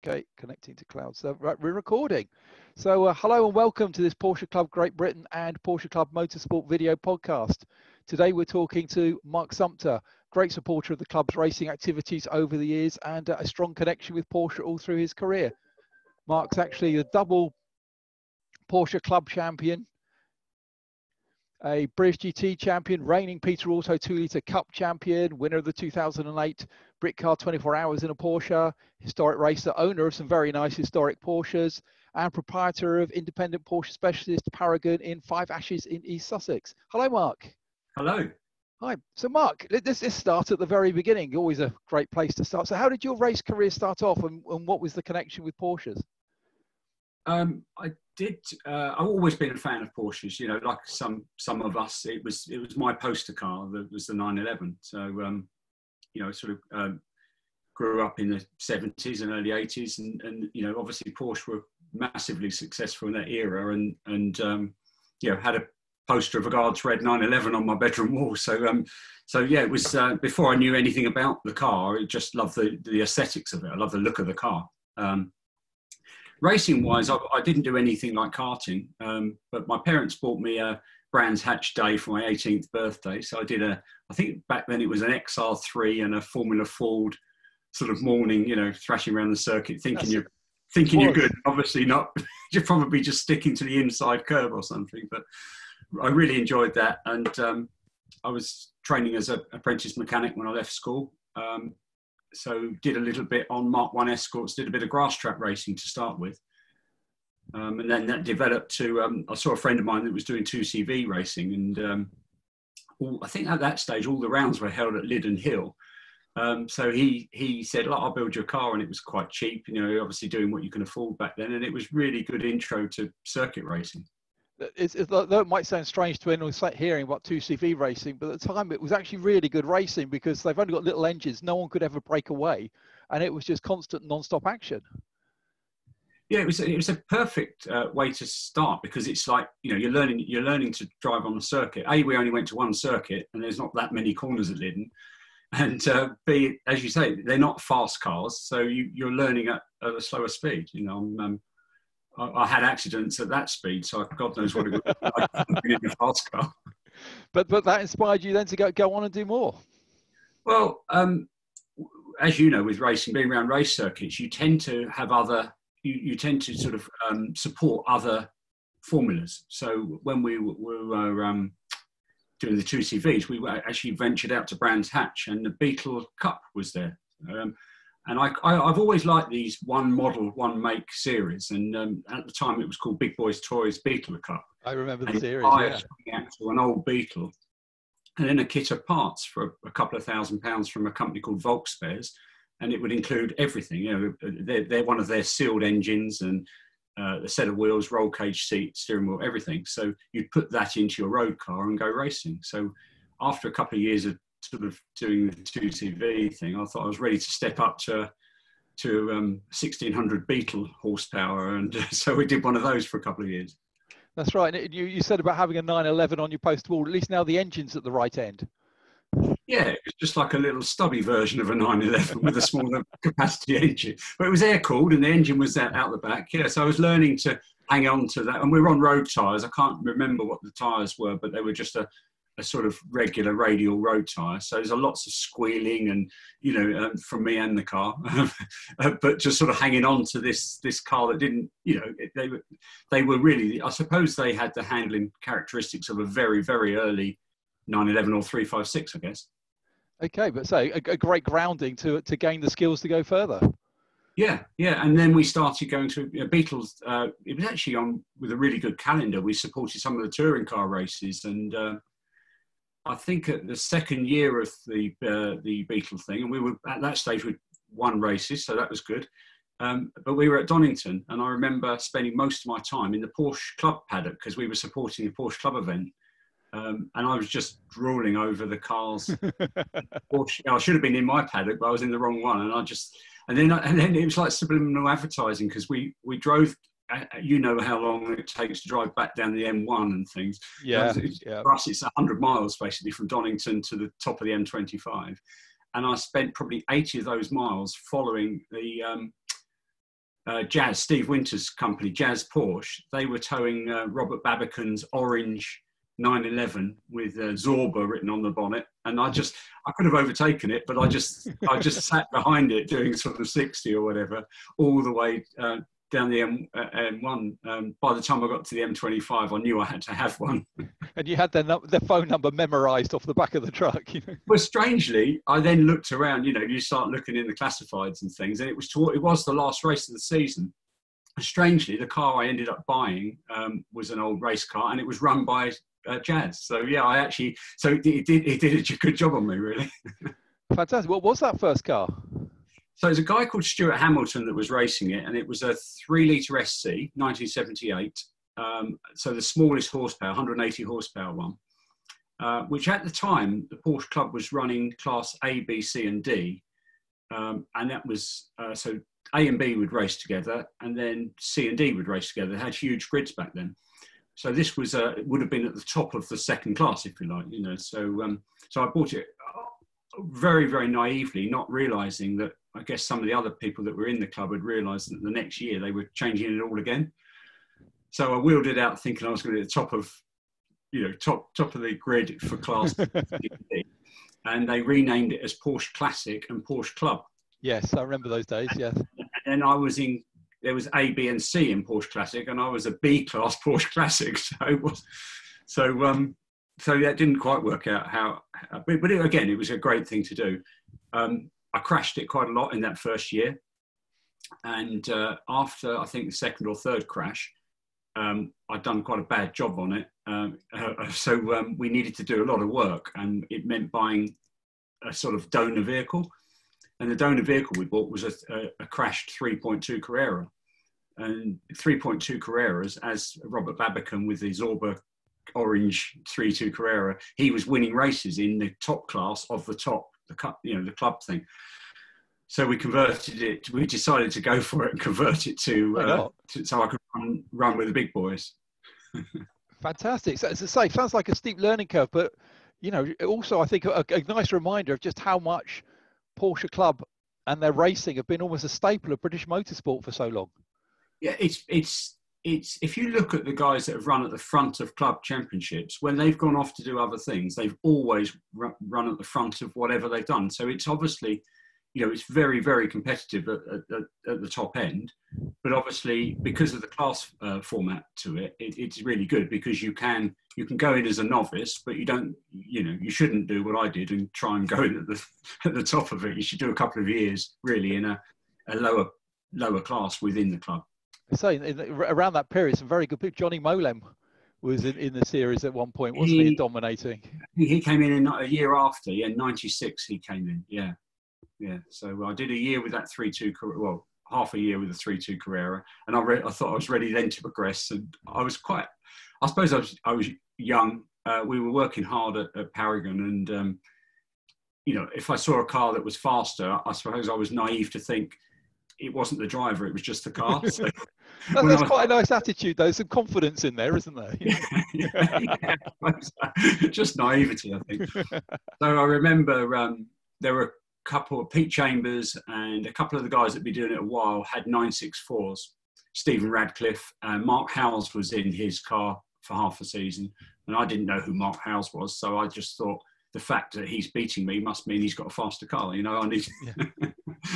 Okay, connecting to cloud server. Right, we're recording. So hello and welcome to this Porsche Club Great Britain and Porsche Club Motorsport video podcast. Today we're talking to Mark Sumpter, great supporter of the club's racing activities over the years and a strong connection with Porsche all through his career. Mark's actually a double Porsche Club champion, a British GT champion, reigning Peter Auto 2 Litre Cup champion, winner of the 2008 Britcar 24 Hours in a Porsche, historic racer, owner of some very nice historic Porsches, and proprietor of independent Porsche specialist Paragon in Five Ashes in East Sussex. Hello, Mark. Hello. Hi. So, Mark, let's start at the very beginning. Always a great place to start. So, how did your race career start off, and what was the connection with Porsches? I've always been a fan of Porsches. You know, like some of us, it was my poster car. That was the 911. So, you know, sort of grew up in the 70s and early 80s, and you know, obviously Porsche were massively successful in that era, and you know, had a poster of a Guards Red 911 on my bedroom wall. So, so yeah, it was before I knew anything about the car. I just loved the aesthetics of it. I love the look of the car. Racing wise, I didn't do anything like karting, but my parents bought me a Brands Hatch day for my 18th birthday. So I did I think back then it was an XR3 and a Formula Ford sort of morning, you know, thrashing around the circuit, thinking you're good. Obviously not, you're probably just sticking to the inside curve or something, but I really enjoyed that. And I was training as an apprentice mechanic when I left school. So did a little bit on Mark 1 Escorts, did a bit of grass track racing to start with. And then that developed to, I saw a friend of mine that was doing 2CV racing. And I think at that stage, all the rounds were held at Lyddon Hill. So he said, I'll build you a car. And it was quite cheap, you know, obviously doing what you can afford back then. And it was really good intro to circuit racing. Though it might sound strange to anyone hearing about 2CV racing, but at the time it was actually really good racing because they've only got little engines. No one could ever break away. And it was just constant non-stop action. Yeah, it was a perfect way to start because it's like, you know, you're learning to drive on the circuit. A, we only went to one circuit and there's not that many corners at Lyddon. And B, as you say, they're not fast cars. So you're learning at a slower speed. You know, I had accidents at that speed, so God knows what it would be like in a fast car. But that inspired you then to go on and do more. Well, as you know, with racing, being around race circuits, you tend to have you tend to sort of support other formulas. So when we were doing the 2CVs, we actually ventured out to Brands Hatch, and the Beetle Cup was there. And I've always liked these one model, one make series. And at the time, it was called Big Boys Toys Beetle Cup. I remember the series, yeah. To an old Beetle. And then a kit of parts for a couple of £1,000 from a company called Volk Spares. And it would include everything. You know, they're one of their sealed engines and a set of wheels, roll cage seat, steering wheel, everything. So you'd put that into your road car and go racing. So after a couple of years of sort of doing the 2CV thing, I thought I was ready to step up to 1600 Beetle horsepower, and so we did one of those for a couple of years. That's right. And you said about having a 911 on your poster wall. At least now the engine's at the right end. Yeah, it was just like a little stubby version of a 911 with a smaller capacity engine, but it was air cooled and the engine was out the back. Yeah, so I was learning to hang on to that, and we were on road tyres. I can't remember what the tyres were, but they were just a sort of regular radial road tyre. So there's lots of squealing and, you know, from me and the car, but just sort of hanging on to this car that didn't, you know, they were really, I suppose they had the handling characteristics of a very, very early 911 or 356, I guess. Okay, but so a great grounding to gain the skills to go further. Yeah, and then we started going to Beetles. It was actually on with a really good calendar. We supported some of the touring car races, and I think at the second year of the Beetle thing, and we were at that stage with won races, so that was good. But we were at Donington, and I remember spending most of my time in the Porsche Club paddock because we were supporting the Porsche Club event. And I was just drooling over the cars. Porsche, I should have been in my paddock, but I was in the wrong one. And then it was like subliminal advertising because we drove. You know how long it takes to drive back down the M1 and things. Yeah. For us, it's 100 miles basically from Donington to the top of the M25. And I spent probably 80 of those miles following the Jazz, Steve Winter's company, Jazz Porsche, they were towing Robert Babacan's orange 911 with Zorba written on the bonnet, and I could have overtaken it, but I just sat behind it doing sort of 60 or whatever all the way down the M1. By the time I got to the M25, I knew I had to have one. And you had their phone number memorised off the back of the truck. You know? Well, strangely, I then looked around. You know, you start looking in the classifieds and things, and it was the last race of the season. Strangely, the car I ended up buying was an old race car, and it was run by Jazz. So yeah, it did a good job on me, really. Fantastic. What was that first car? So there's a guy called Stuart Hamilton that was racing it, and it was a 3-litre SC, 1978. So the smallest horsepower, 180 horsepower one, which at the time, the Porsche Club was running class A, B, C and D. And that was, so A and B would race together, and then C and D would race together. They had huge grids back then. So this was, it would have been at the top of the second class, if you like, you know. So, so I bought it very, very naively, not realising that, I guess some of the other people that were in the club had realised that the next year they were changing it all again. So I wheeled it out thinking I was going to be at the top of, you know, top of the grid for class D. And they renamed it as Porsche Classic and Porsche Club. Yes, I remember those days, yes. And I was there was A, B and C in Porsche Classic, and I was a B class Porsche Classic. So that didn't quite work out but again, it was a great thing to do. I crashed it quite a lot in that first year. And after, I think, the second or third crash, I'd done quite a bad job on it. So we needed to do a lot of work, and it meant buying a sort of donor vehicle. And the donor vehicle we bought was a crashed 3.2 Carrera. And 3.2 Carreras, as Robert Babacan with the Zorba orange 3.2 Carrera, he was winning races in the top class of the cup, you know, the club thing. So we converted it. We decided to go for it and convert it to so I could run with the big boys. Fantastic. So, as I say, sounds like a steep learning curve, but you know, also I think a nice reminder of just how much Porsche Club and their racing have been almost a staple of British motorsport for so long. Yeah, it's if you look at the guys that have run at the front of club championships, when they've gone off to do other things, they've always run at the front of whatever they've done. So it's obviously, you know, it's very, very competitive at the top end. But obviously, because of the class format to it, it's really good because you can go in as a novice, but you shouldn't do what I did and try and go in at the top of it. You should do a couple of years really in a lower class within the club. So around that period, some very good people. Johnny Molem was in the series at one point, wasn't he, dominating? He came in a year after, yeah, 96 he came in, yeah. Yeah, so I did a year with that 3.2, well, half a year with the 3.2 Carrera, and I thought I was ready then to progress, and I suppose I was young. We were working hard at Paragon, and you know, if I saw a car that was faster, I suppose I was naive to think it wasn't the driver, it was just the car. So that's quite a nice attitude, though. Some confidence in there, isn't there? Yeah, just naivety, I think. So I remember there were a couple of Pete Chambers and a couple of the guys that'd been doing it a while had 964s. Stephen Radcliffe and Mark Howes was in his car for half a season, and I didn't know who Mark Howes was, so I just thought the fact that he's beating me must mean he's got a faster car. You know, I need. Yeah.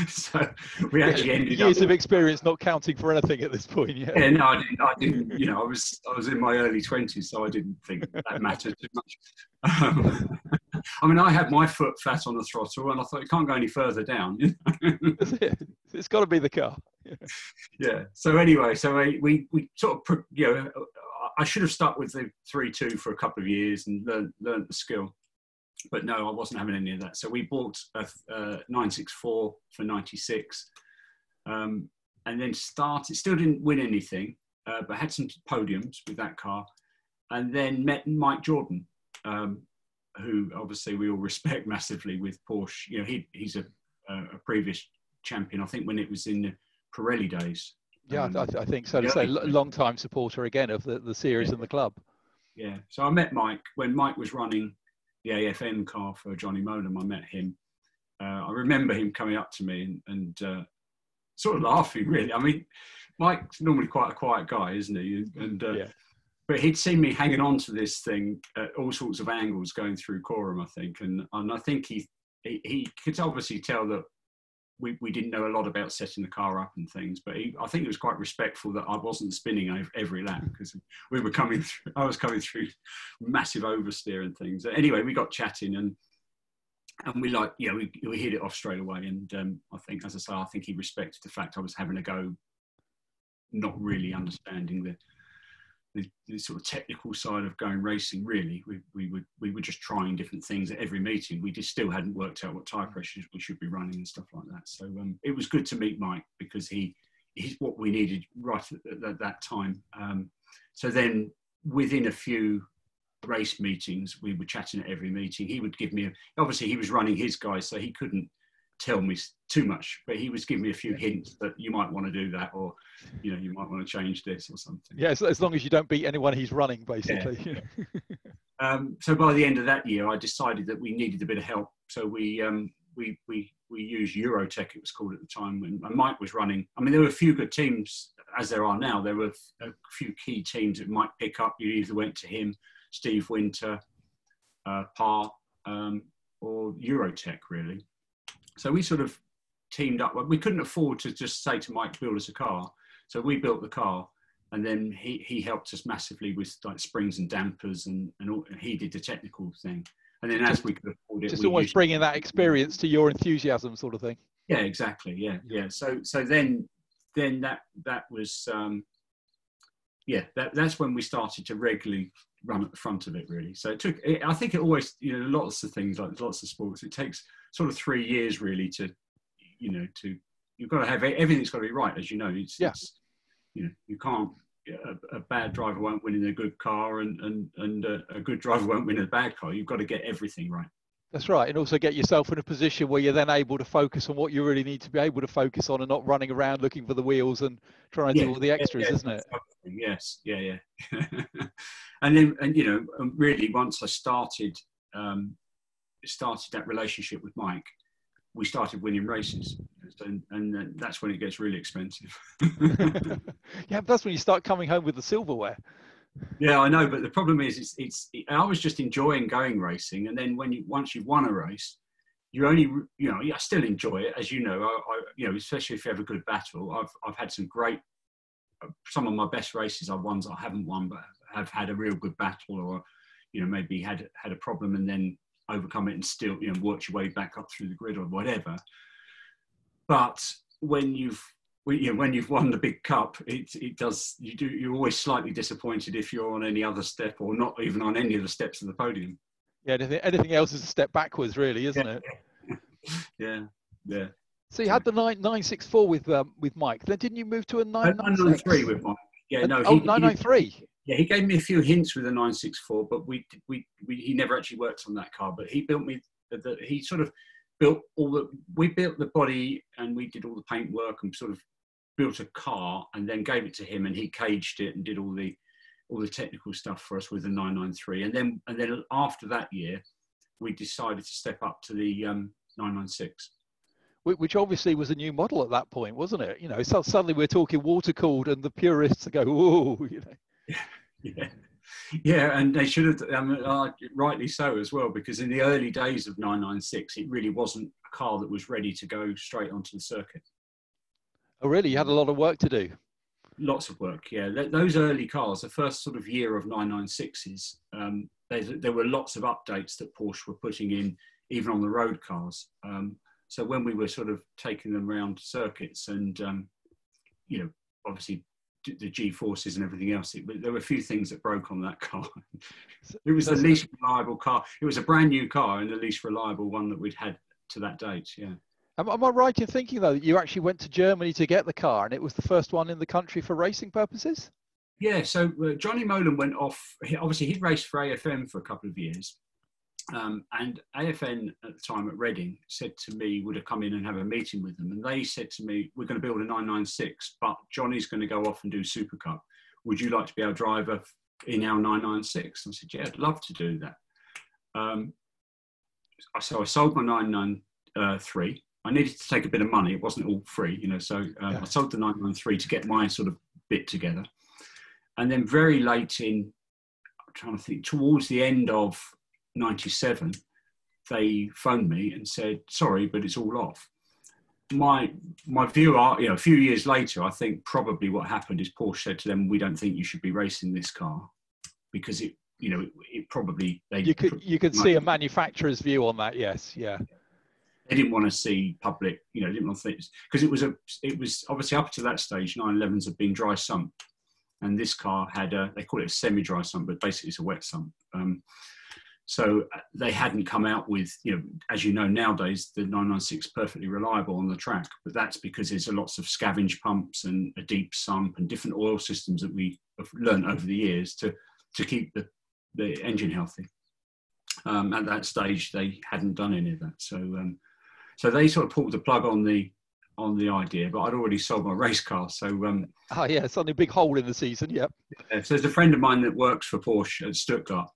So we actually ended up years of experience not counting for anything at this point. Yeah. Yeah, no, I didn't. You know, I was in my early 20s, so I didn't think that mattered too much. I mean, I had my foot fat on the throttle, and I thought it can't go any further down. That's it. It's got to be the car. Yeah. So anyway, so we sort of, you know, I should have stuck with the 3.2 for a couple of years and learned the skill. But no, I wasn't having any of that. So we bought a 964 for 96, and then started. Still didn't win anything, but had some podiums with that car, and then met Mike Jordan, who obviously we all respect massively with Porsche. You know, he's a previous champion. I think when it was in the Pirelli days. Yeah, I think so. To say, long-time supporter again of the series and the club. Yeah. So I met Mike when Mike was running the AFM car for Johnny Molem. I met him. I remember him coming up to me and sort of laughing, really. I mean, Mike's normally quite a quiet guy, isn't he? And Yeah. but he'd seen me hanging on to this thing at all sorts of angles going through Coram, I think, and I think he could obviously tell that we didn't know a lot about setting the car up and things, but I think he was quite respectful that I wasn't spinning every lap, because I was coming through massive oversteer and things. Anyway, we got chatting and we we hit it off straight away. And I think, as I say, I think he respected the fact I was having a go, not really understanding the sort of technical side of going racing. Really, we were just trying different things at every meeting. We just still hadn't worked out what tyre pressures we should be running and stuff like that. So it was good to meet Mike, because he's what we needed right at that time. So then within a few race meetings, we were chatting at every meeting. He would give me obviously he was running his guys, so he couldn't tell me too much, but he was giving me a few hints that you might want to do that, or you might want to change this or something. Yeah, so as long as you don't beat anyone he's running, basically. Yeah. So by the end of that year, I decided that we needed a bit of help. So we used Eurotech, it was called at the time, and Mike was running. I mean, there were a few good teams, as there are now. There were a few key teams that might pick up. You either went to him, Steve Winter, Parr, or Eurotech, really. So we sort of teamed up. We couldn't afford to just say to Mike, build us a car. So we built the car, and then he helped us massively with like springs and dampers, and he did the technical thing. And then as we could afford it, just almost bringing that experience to your enthusiasm, sort of thing. Yeah, exactly. Yeah. So then that was that's when we started to regularly run at the front of it, really. So I think it always, lots of things, like lots of sports, it takes sort of 3 years really to you've got to have everything's got to be right, as you know. It's you can't, a bad driver won't win in a good car, and a good driver won't win in a bad car. You've got to get everything right. That's right, and also get yourself in a position where you're then able to focus on what you really need to be able to focus on, and not running around looking for the wheels and trying to do all the extras, isn't it? Yes, yeah. and really once I started that relationship with Mike, we started winning races, and that's when it gets really expensive. Yeah, that's when you start coming home with the silverware. Yeah, I know, but the problem is, I was just enjoying going racing, and then once you've won a race, you only, I still enjoy it, as you know. I especially if you have a good battle. I've had some of my best races are ones I haven't won, but have had a real good battle, or maybe had a problem and then overcome it and still worked your way back up through the grid or whatever. But when you've won the big cup, you're always slightly disappointed if you're on any other step, or not even on any of the steps of the podium. Yeah, anything else is a step backwards, really, isn't it? Yeah. So you had the 964 with Mike. Then didn't you move to a 993 with Mike? Yeah, no. 993. Yeah, he gave me a few hints with the 964, but he never actually worked on that car. But he built me he sort of built we built the body, and we did all the paint work, and sort of built a car, and then gave it to him, and he caged it and did all the technical stuff for us with the 993. And then after that year, we decided to step up to the 996. Which obviously was a new model at that point, wasn't it? So suddenly we're talking water cooled, and the purists go, "Whoa!" Yeah, and they should have, rightly so as well, because in the early days of 996, it really wasn't a car that was ready to go straight onto the circuit. Oh, really? You had a lot of work to do. Lots of work, yeah. Those early cars, the first sort of year of 996s, there were lots of updates that Porsche were putting in, even on the road cars. So when we were sort of taking them around circuits, and obviously the G-forces and everything else, there were a few things that broke on that car. It was the least reliable car. It was a brand new car, and the least reliable one that we'd had to that date. Yeah. Am I right in thinking, though, that you actually went to Germany to get the car, and it was the first one in the country for racing purposes? Yeah. So Johnny Molan went off. Obviously, he'd raced for AFM for a couple of years. And AFN at the time at Reading said to me, would have come in and have a meeting with them. And they said to me, we're going to build a 996, but Johnny's going to go off and do Super Cup. Would you like to be our driver in our 996? I said, yeah, I'd love to do that. So I sold my 993 I needed to take a bit of money. It wasn't all free, you know. So I sold the 993 to get my sort of bit together. And then very late in, I'm trying to think, towards the end of 97, they phoned me and said, sorry, but it's all off. My view are, you know, a few years later, I think probably what happened is Porsche said to them, we don't think you should be racing this car, because it, you know, it probably, you could see a manufacturer's view on that. Yes. Yeah. They didn't want to see public, you know, didn't want to think, because it was obviously up to that stage, 911s had been dry sump, and this car had they call it a semi-dry sump, but basically it's a wet sump. So they hadn't come out with, you know, as you know, nowadays, the 996 is perfectly reliable on the track, but that's because there's lots of scavenge pumps and a deep sump and different oil systems that we have learned over the years to keep the engine healthy. At that stage, they hadn't done any of that. So they sort of pulled the plug on the idea, but I'd already sold my race car. So it's only a big hole in the season. Yep. So there's a friend of mine that works for Porsche at Stuttgart.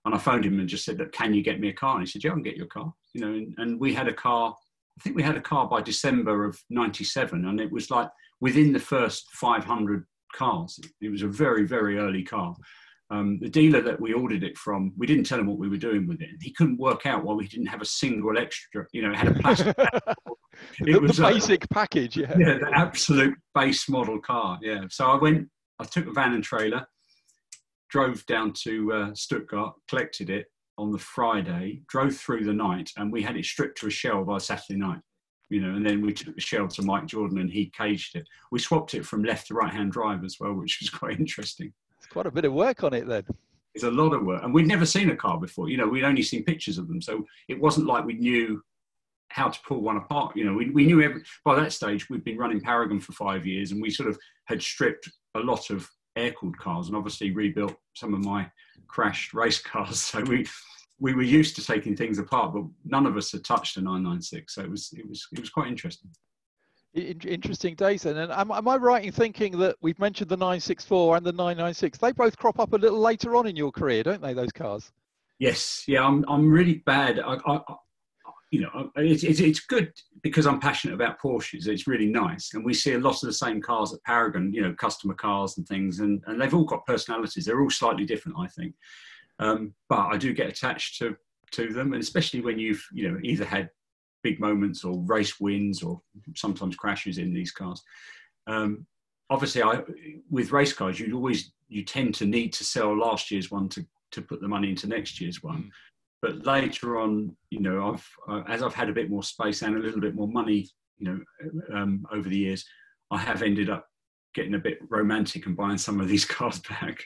And I phoned him and just said, look, can you get me a car? And he said, yeah, I can get you a car. You know, and we had a car, I think we had a car by December of 97. And it was like within the first 500 cars. It was a very, very early car. The dealer that we ordered it from, we didn't tell him what we were doing with it. He couldn't work out why we didn't have a single extra, you know, it had a plastic It was the basic package, yeah. Yeah, the absolute base model car, yeah. So I took a van and trailer, drove down to Stuttgart, collected it on the Friday, drove through the night, and we had it stripped to a shell by Saturday night, you know, and then we took the shell to Mike Jordan and he caged it. We swapped it from left to right-hand drive as well, which was quite interesting. It's quite a bit of work on it then. It's a lot of work. And we'd never seen a car before, you know, we'd only seen pictures of them. So it wasn't like we knew how to pull one apart. You know, we knew by that stage, we'd been running Paragon for 5 years, and we sort of had stripped a lot of air-cooled cars and obviously rebuilt some of my crashed race cars. So we were used to taking things apart, but none of us had touched a 996. So it was quite interesting. Interesting days then. And am I right in thinking that we've mentioned the 964 and the 996? They both crop up a little later on in your career, don't they, those cars? Yes. Yeah, I'm really bad. You know, it's good because I'm passionate about Porsches. It's really nice. And we see a lot of the same cars at Paragon, you know, customer cars and things, and they've all got personalities. They're all slightly different, I think. But I do get attached to them, and especially when you've, you know, either had big moments or race wins or sometimes crashes in these cars. Obviously, with race cars, you tend to need to sell last year's one to put the money into next year's one. Mm. But later on, you know, as I've had a bit more space and a little bit more money, you know, over the years, I have ended up getting a bit romantic and buying some of these cars back.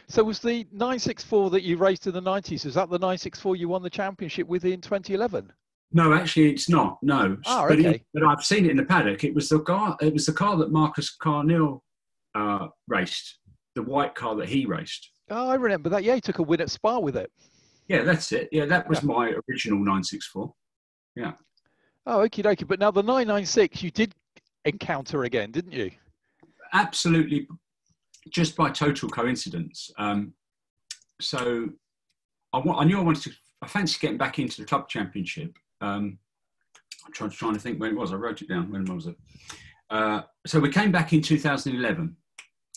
So was the 964 that you raced in the 90s, is that the 964 you won the championship with in 2011? No, actually, it's not. No, oh, okay. But I've seen it in the paddock. It was the car that Marcus Carnell raced, the white car that he raced. Oh, I remember that. Yeah, he took a win at Spa with it. Yeah, that's it. Yeah, that was my original 964. Yeah. Oh, okie dokie. But now the 996 you did encounter again, didn't you? Absolutely, just by total coincidence. So I knew I fancied getting back into the club championship. I'm trying to think when it was. I wrote it down. When was it? So we came back in 2011.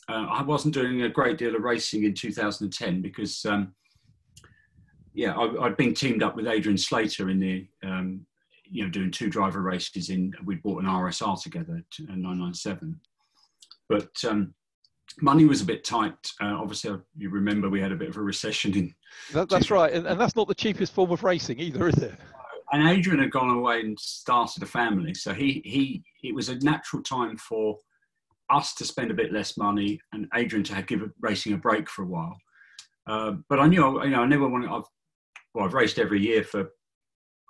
I wasn't doing a great deal of racing in 2010 because, I'd been teamed up with Adrian Slater in the, you know, doing 2 driver races we'd bought an RSR together, a 997. But money was a bit tight. Obviously, you remember we had a bit of a recession in. That's right, and that's not the cheapest form of racing either, is it? And Adrian had gone away and started a family, so it was a natural time for us to spend a bit less money and Adrian to give racing a break for a while. But I knew, you know, I never wanted. I've raced every year for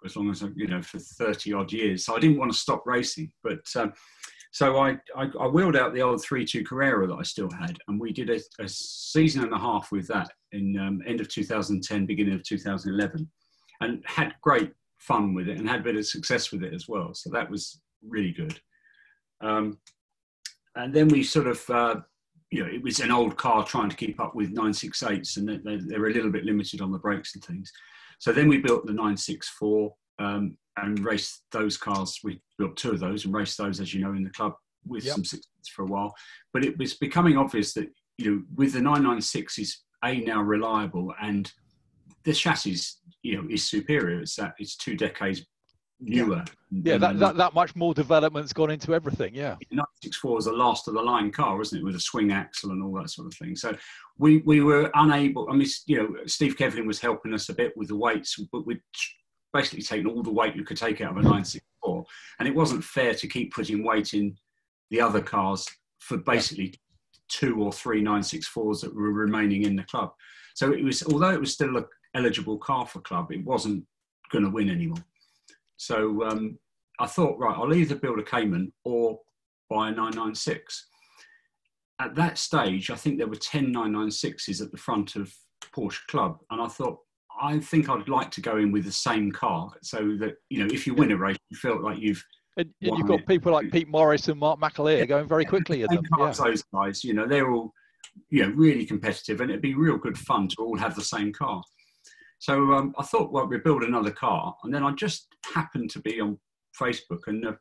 as long as, you know, for 30 odd years, so I didn't want to stop racing. But so I wheeled out the old 3.2 Carrera that I still had, and we did a season and a half with that in end of 2010, beginning of 2011, and had great fun with it and had a bit of success with it as well. So that was really good. And then we sort of, you know, it was an old car trying to keep up with 968s, and they were a little bit limited on the brakes and things. So then we built the 964, and raced those cars. We built 2 of those and raced those, as you know, in the club with some success for a while. But it was becoming obvious that, with the 996 is now reliable, and the chassis, is superior. It's 2 decades newer. Yeah, that much more development's gone into everything. Yeah. The 964 is the last of the line car, wasn't it, with a swing axle and all that sort of thing. So we were unable. I mean, Steve Kevlin was helping us a bit with the weights, but we'd basically taken all the weight you could take out of a 964, and it wasn't fair to keep putting weight in the other cars for basically 2 or 3 964s that were remaining in the club. So it was, although it was still an eligible car for club, it wasn't going to win anymore. So I thought, right, I'll either build a Cayman or buy a 996. At that stage, I think there were 10 996s at the front of Porsche Club, and I thought, I think I'd like to go in with the same car, so that, if you win a race, you feel like you've and you've got people like Pete Morris and Mark McAleer going very quickly in them. Those guys, they're all really competitive, and it'd be real good fun to all have the same car. So I thought, well, we'll build another car. And then I just happened to be on Facebook, and a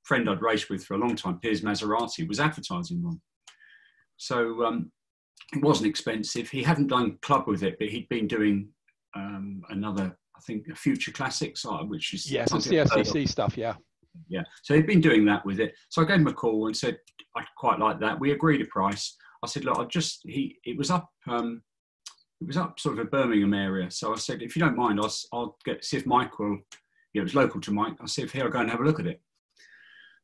friend I'd raced with for a long time, Piers Maserati, was advertising one. So it wasn't expensive. He hadn't done club with it, but he'd been doing another, I think, a Future Classics, which is... Yes, it's the CSCC stuff, yeah. Yeah, so he'd been doing that with it. So I gave him a call and said, I'd quite like that. We agreed a price. I said, look, it was up sort of a Birmingham area. So I said, if you don't mind, I'll see if Mike will, it was local to Mike. I'll see if he'll go and have a look at it.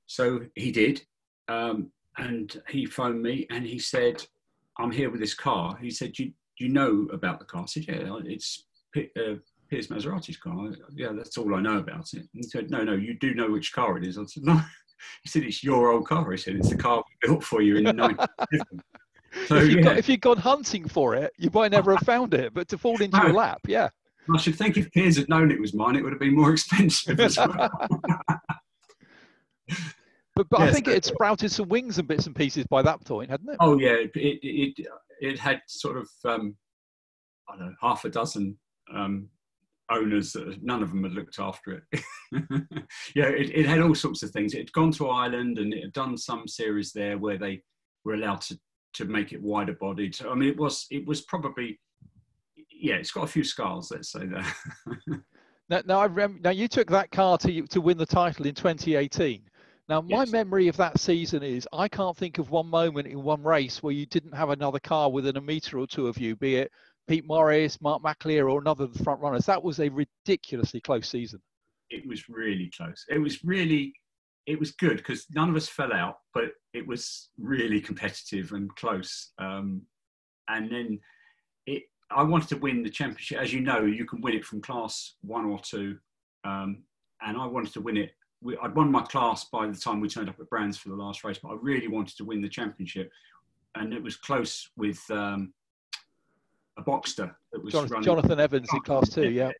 So he did. And he phoned me and he said, I'm here with this car. He said, do you know about the car? I said, yeah, it's Piers Maserati's car. Yeah, that's all I know about it. And he said, no, you do know which car it is. I said, no. He said, it's your old car. He said, it's the car we built for you in 1957. So, if you'd gone hunting for it, you might never have found it. But to fall into your lap, yeah. I should think if Piers had known it was mine, it would have been more expensive as well. But I think it had sprouted some wings and bits and pieces by that point, hadn't it? Oh yeah, it had sort of I don't know, half a dozen owners. None of them had looked after it. Yeah, it had all sorts of things. It had gone to Ireland and it had done some series there where they were allowed to make it wider bodied. So, I mean, it was probably, yeah, it's got a few scars, let's say that. Now you took that car to win the title in 2018. Now, my memory of that season is I can't think of one moment in one race where you didn't have another car within a metre or two of you, be it Pete Morris, Mark McAleer, or another of the front runners. That was a ridiculously close season. It was really close. It was good because none of us fell out, but it was really competitive and close. And then I wanted to win the championship. As you know, you can win it from class 1 or 2. And I wanted to win it. I'd won my class by the time we turned up at Brands for the last race, but I really wanted to win the championship. And it was close with a Boxster that was running. Jonathan Evans in class 2, yeah.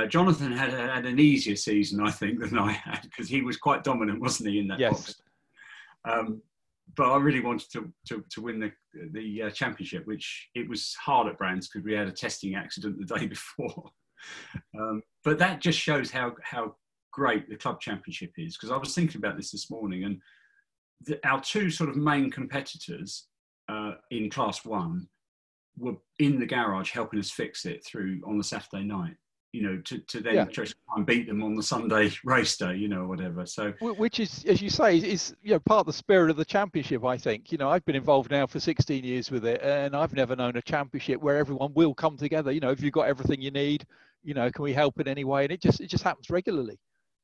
Jonathan had an easier season, I think, than I had, because he was quite dominant, wasn't he, in that Boxster? But I really wanted to win the championship, which it was hard at Brands because we had a testing accident the day before. But that just shows how great the club championship is, because I was thinking about this morning, and our 2 sort of main competitors in class 1 were in the garage helping us fix it on the Saturday night, to then try and beat them on the Sunday race day, whatever. So, which is, as you say, is part of the spirit of the championship. I think I've been involved now for 16 years with it, and I've never known a championship where everyone will come together. If you've got everything you need, can we help in any way? And it just happens regularly.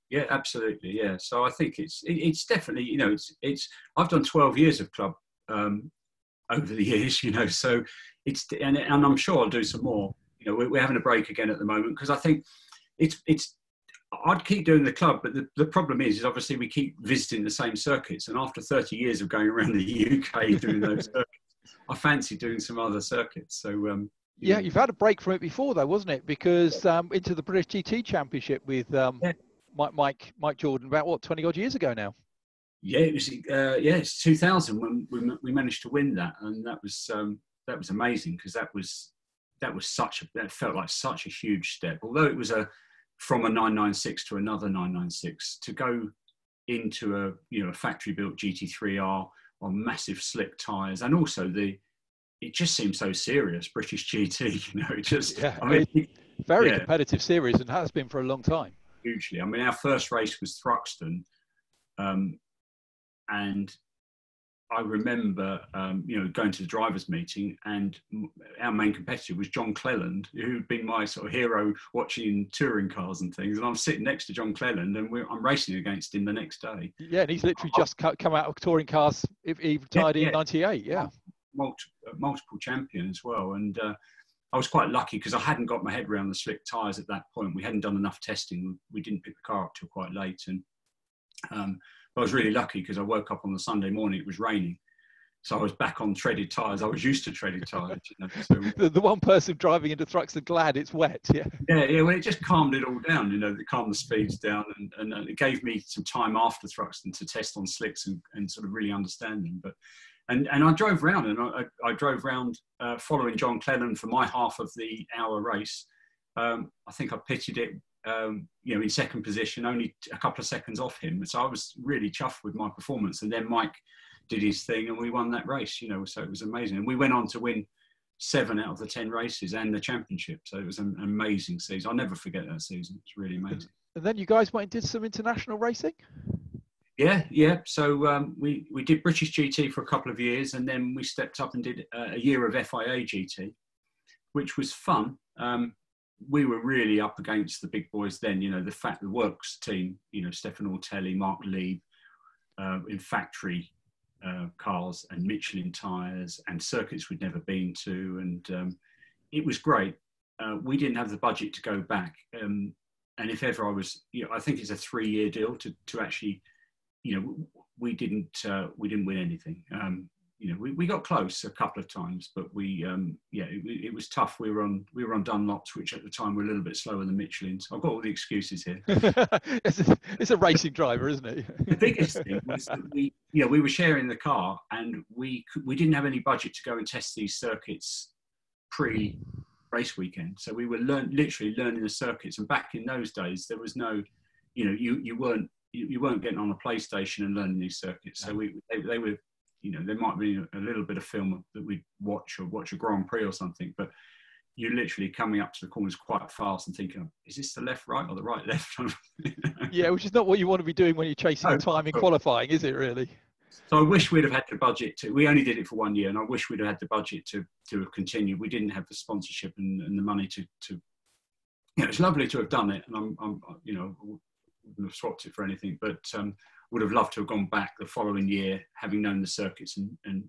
Yeah, absolutely. Yeah. So I think it's definitely, it's I've done 12 years of club over the years, so and I'm sure I'll do some more. We're having a break again at the moment because I think I'd keep doing the club, but the problem is obviously we keep visiting the same circuits, and after 30 years of going around the UK doing those circuits, I fancy doing some other circuits. So yeah, you've had a break from it before though, wasn't it? Because into the British GT Championship with Mike Jordan about 20 odd years ago now. Yeah, it was it's 2000 when we managed to win that, and that was amazing because that felt like such a huge step. Although it was a from a 996 to another 996 to go into a factory built GT3R on massive slick tyres, and also it just seems so serious, British GT. It just, Yeah, I mean, very competitive series, and has been for a long time. Hugely. I mean, our first race was Thruxton, and I remember, going to the drivers' meeting, and our main competitor was John Cleland, who'd been my sort of hero watching touring cars and things. And I'm sitting next to John Cleland, and I'm racing against him the next day. Yeah, and he's literally just come out of touring cars. He retired in '98. Yeah, multiple champion as well. And I was quite lucky because I hadn't got my head around the slick tyres at that point. We hadn't done enough testing. We didn't pick the car up till quite late, and I was really lucky because I woke up on the Sunday morning, it was raining. So I was back on treaded tyres. I was used to treaded tyres. So, the one person driving into Thruxton glad it's wet. Yeah. Well, it just calmed it all down, it calmed the speeds down, and it gave me some time after Thruxton to test on slicks and sort of really understand them. But and I drove round, and I drove round following John Cleland for my half of the hour race. I think I pitted it in second position, only a couple of seconds off him. So I was really chuffed with my performance. And then Mike did his thing, and we won that race, so it was amazing. And we went on to win 7 out of the 10 races and the championship. So it was an amazing season. I'll never forget that season. It's really amazing. And then you guys went and did some international racing? Yeah. So we did British GT for a couple of years, and then we stepped up and did a year of FIA GT, which was fun. We were really up against the big boys then, the works team, Stefan Ortelli, Mark Lieb, in factory cars and Michelin tyres and circuits we'd never been to. And it was great. We didn't have the budget to go back. And if ever I was, I think it's a 3-year deal to actually, we didn't win anything. We got close a couple of times, but it was tough. We were on Dunlops, which at the time were a little bit slower than Michelins. I've got all the excuses here. It's a racing driver, isn't it? The biggest thing was that we were sharing the car, and we didn't have any budget to go and test these circuits pre-race weekend. So we were literally learning the circuits. And back in those days, there was no, you weren't getting on a PlayStation and learning these circuits. So they were. There might be a little bit of film that we'd watch a Grand Prix or something, but you're literally coming up to the corners quite fast and thinking, is this the left, right, or the right, left? Yeah, which is not what you want to be doing when you're chasing time in qualifying, is it really? So I wish we'd have had the budget we only did it for 1 year, and I wish we'd have had the budget to have continued. We didn't have the sponsorship and the money to it's lovely to have done it, and I'm wouldn't have swapped it for anything, but would have loved to have gone back the following year, having known the circuits and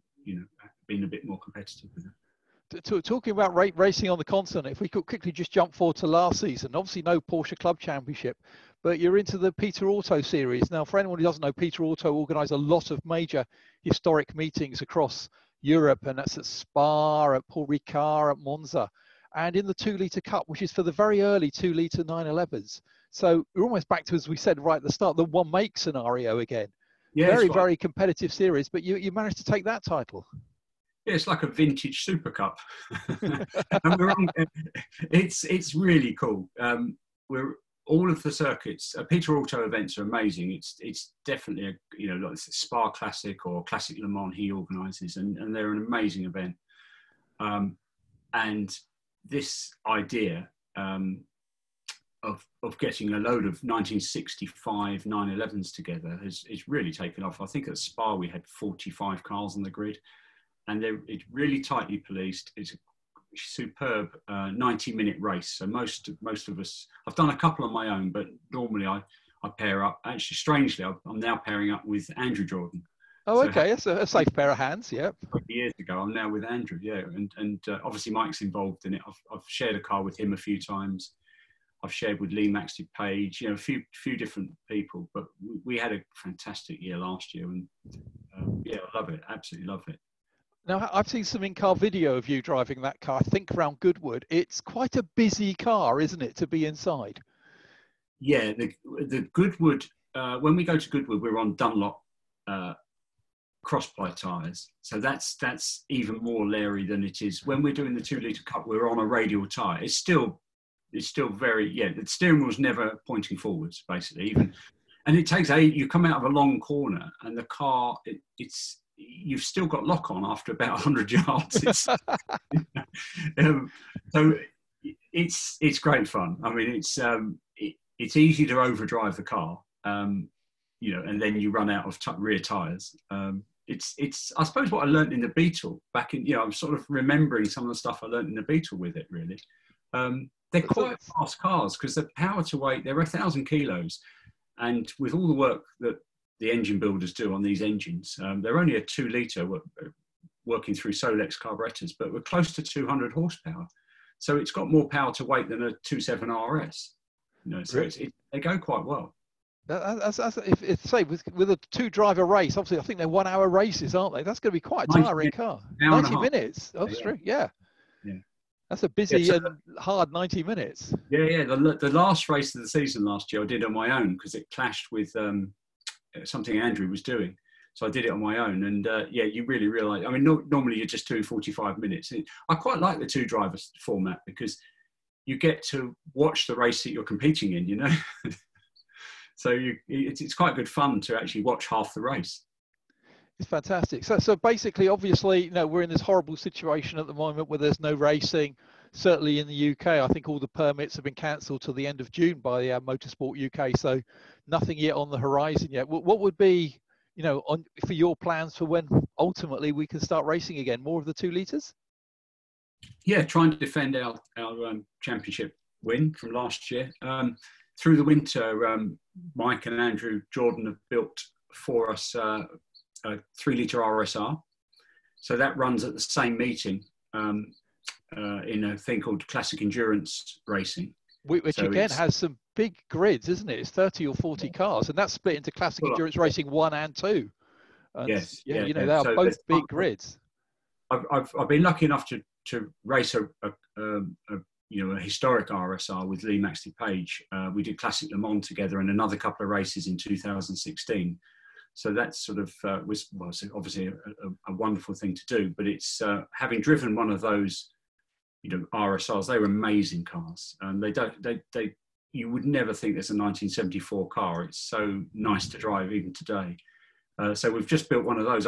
been a bit more competitive with it. Talking about racing on the continent, if we could quickly just jump forward to last season, obviously no Porsche Club Championship, but you're into the Peter Auto series. Now, for anyone who doesn't know, Peter Auto organise a lot of major historic meetings across Europe, and that's at Spa, at Paul Ricard, at Monza, and in the 2 Litre Cup, which is for the very early 2 Litre 911s. So we're almost back to, as we said right at the start, the one make scenario again. Yeah, very competitive series, but you managed to take that title. Yeah, it's like a vintage Super Cup. And it's really cool. We're all of the circuits. Peter Auto events are amazing. It's definitely like Spa Classic or Classic Le Mans he organises, and they're an amazing event. And this idea of getting a load of 1965 911s together is really taken off. I think at Spa we had 45 cars on the grid, and it's really tightly policed. It's a superb 90-minute race. So most of us, I've done a couple on my own, but normally I pair up. Actually, strangely, I'm now pairing up with Andrew Jordan. Oh, so okay, that's a safe pair of hands. Yeah. Years ago, I'm now with Andrew. Yeah, and obviously Mike's involved in it. I've shared a car with him a few times. I've shared with Lee Maxted Page, a few different people, but we had a fantastic year last year, and I love it, absolutely love it. Now, I've seen some in-car video of you driving that car, I think around Goodwood. It's quite a busy car, isn't it, to be inside? Yeah, the Goodwood, when we go to Goodwood, we're on Dunlop cross-ply tyres, so that's even more leery than it is. When we're doing the 2 Litre Cup, we're on a radial tyre. It's still it's still very, the steering wheel's never pointing forwards, basically. And it takes you come out of a long corner and the car, you've still got lock on after about 100 yards. So it's great fun. I mean, it's easy to overdrive the car, and then you run out of rear tyres. It's I suppose what I learned in the Beetle back in, I'm sort of remembering some of the stuff I learned in the Beetle with it, really. They're quite fast cars because the power to weight, they're 1,000 kilos. And with all the work that the engine builders do on these engines, they're only a 2 litre working through Solex carburetors, but we're close to 200 horsepower. So it's got more power to weight than a 2.7 RS. So really? They go quite well. If say with a 2-driver race, obviously I think they're 1 hour races, aren't they? That's going to be quite a tiring car. 90 minutes. Oh, yeah. That's a busy and hard 90 minutes. Yeah. The last race of the season last year I did on my own because it clashed with something Andrew was doing. So I did it on my own. And you really realise, I mean, normally you're just doing 45 minutes. I quite like the 2-driver format because you get to watch the race that you're competing in, So it's quite good fun to actually watch half the race. It's fantastic. So basically, obviously, we're in this horrible situation at the moment where there's no racing. Certainly in the UK, I think all the permits have been cancelled till the end of June by Motorsport UK. So nothing yet on the horizon yet. What would be, for your plans for when ultimately we can start racing again? More of the 2 litres? Yeah, trying to defend our championship win from last year. Through the winter, Mike and Andrew Jordan have built for us a 3 litre RSR. So that runs at the same meeting in a thing called Classic Endurance Racing. Which again has some big grids, isn't it? It's 30 or 40 cars, and that's split into Classic Endurance Racing 1 and 2. And yes. they are so both big grids. I've been lucky enough to race a historic RSR with Lee Maxley Page. We did Classic Le Mans together and another couple of races in 2016. So that sort of was obviously a wonderful thing to do. But it's having driven one of those, RSRs. They were amazing cars, and you would never think there's a 1974 car. It's so nice to drive even today. So we've just built one of those.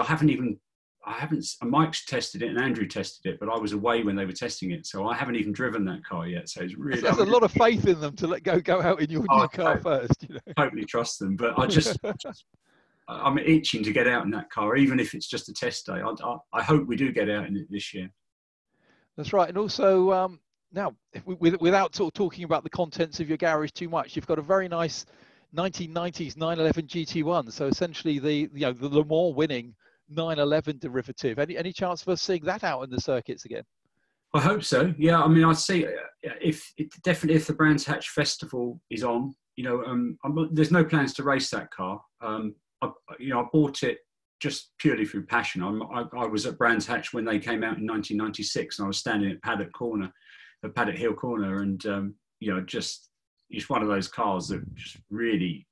Mike's tested it and Andrew tested it, but I was away when they were testing it, so I haven't even driven that car yet. So it's really there's a lot of faith in them to let go out in your new car first. Totally trust them, but I'm itching to get out in that car, even if it's just a test day. I hope we do get out in it this year. That's right, and also now without talking about the contents of your garage too much, you've got a very nice 1990s 911 GT1. So essentially the Le Mans winning 911 derivative. Any chance for us seeing that out in the circuits again? I hope so. Yeah, I mean, I'd see if the Brands Hatch Festival is on. There's no plans to race that car. I bought it just purely through passion. I was at Brands Hatch when they came out in 1996, and I was standing at Paddock Hill Corner, and it's one of those cars that just really,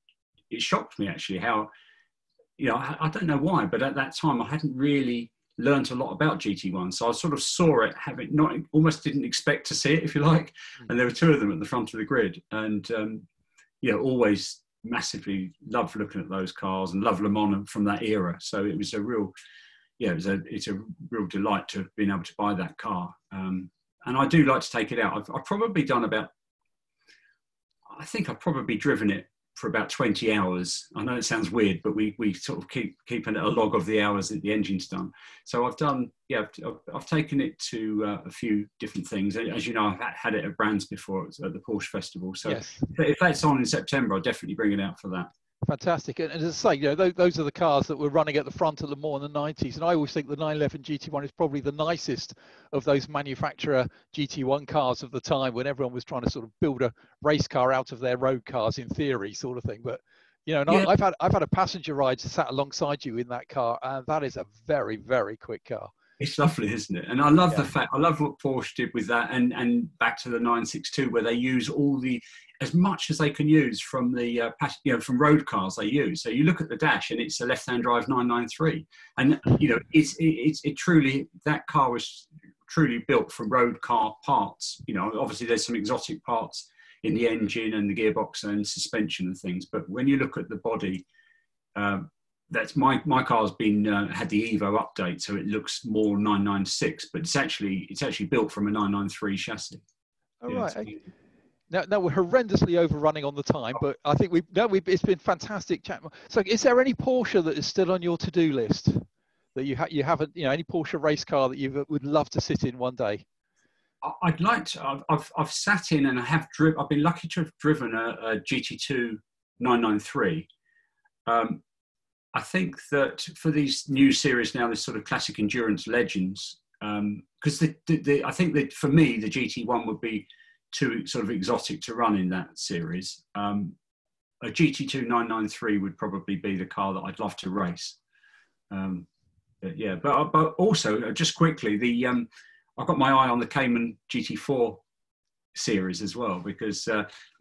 it shocked me actually how. I don't know why, but at that time I hadn't really learnt a lot about GT1. So I sort of saw it, almost didn't expect to see it, if you like. And there were 2 of them at the front of the grid. And, always massively loved looking at those cars and loved Le Mans from that era. So it was it's a real delight to have been able to buy that car. And I do like to take it out. I've probably driven it for about 20 hours. I know it sounds weird, but we sort of keep a log of the hours that the engine's done. So I've taken it to a few different things. As you know, I've had it at Brands before at the Porsche Festival. So yes. If that's on in September, I'll definitely bring it out for that. Fantastic. And as I say, those are the cars that were running at the front of Le Mans in the 90s. And I always think the 911 GT1 is probably the nicest of those manufacturer GT1 cars of the time, when everyone was trying to sort of build a race car out of their road cars in theory, sort of thing. But, I've had a passenger ride sat alongside you in that car, and that is a very, very quick car. It's lovely, isn't it? And I love the fact, I love what Porsche did with that, and back to the 962, where they use as much as they can use from the from road cars they use. So you look at the dash and it's a left-hand drive 993, and it truly, that car was truly built from road car parts. You know, obviously there's some exotic parts in the engine and the gearbox and suspension and things, but when you look at the body, that's my car's been had the Evo update, so it looks more 996, but it's actually built from a 993 chassis. All right. Now we're horrendously overrunning on the time, but I think it's been fantastic chat. So, is there any Porsche that is still on your to-do list that you haven't, you know, any Porsche race car that you would love to sit in one day? I'd like to. I've sat in and I've been lucky to have driven a GT2 993. I think that for these new series now, this sort of classic endurance legends, because I think that for me the GT1 would be too sort of exotic to run in that series. A GT2 993 would probably be the car that I'd love to race. But also just quickly, I've got my eye on the Cayman GT4 series as well, because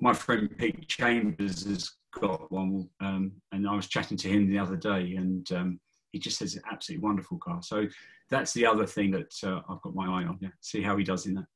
my friend Pete Chambers has got one, and I was chatting to him the other day, and he just says it's an absolutely wonderful car. So that's the other thing that I've got my eye on. Yeah, see how he does in that.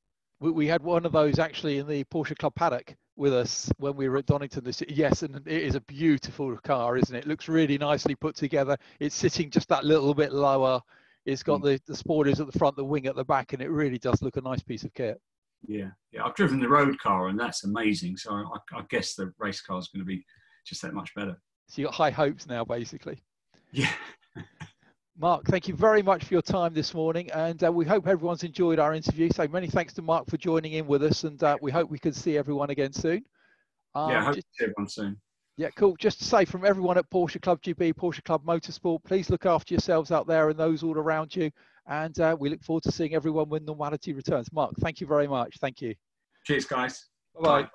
We had one of those actually in the Porsche Club paddock with us when we were at Donington. Yes, and it is a beautiful car, isn't it? It looks really nicely put together. It's sitting just that little bit lower. It's got the spoilers at the front, the wing at the back, and it really does look a nice piece of kit. Yeah. I've driven the road car, and that's amazing. So I guess the race car is going to be just that much better. So you've got high hopes now, basically. Yeah. Mark, thank you very much for your time this morning, and we hope everyone's enjoyed our interview. So many thanks to Mark for joining in with us, and we hope we can see everyone again soon. I hope to see everyone soon. Yeah, cool. Just to say from everyone at Porsche Club GB, Porsche Club Motorsport, please look after yourselves out there and those all around you, and we look forward to seeing everyone when normality returns. Mark, thank you very much. Thank you. Cheers, guys. Bye-bye. Bye.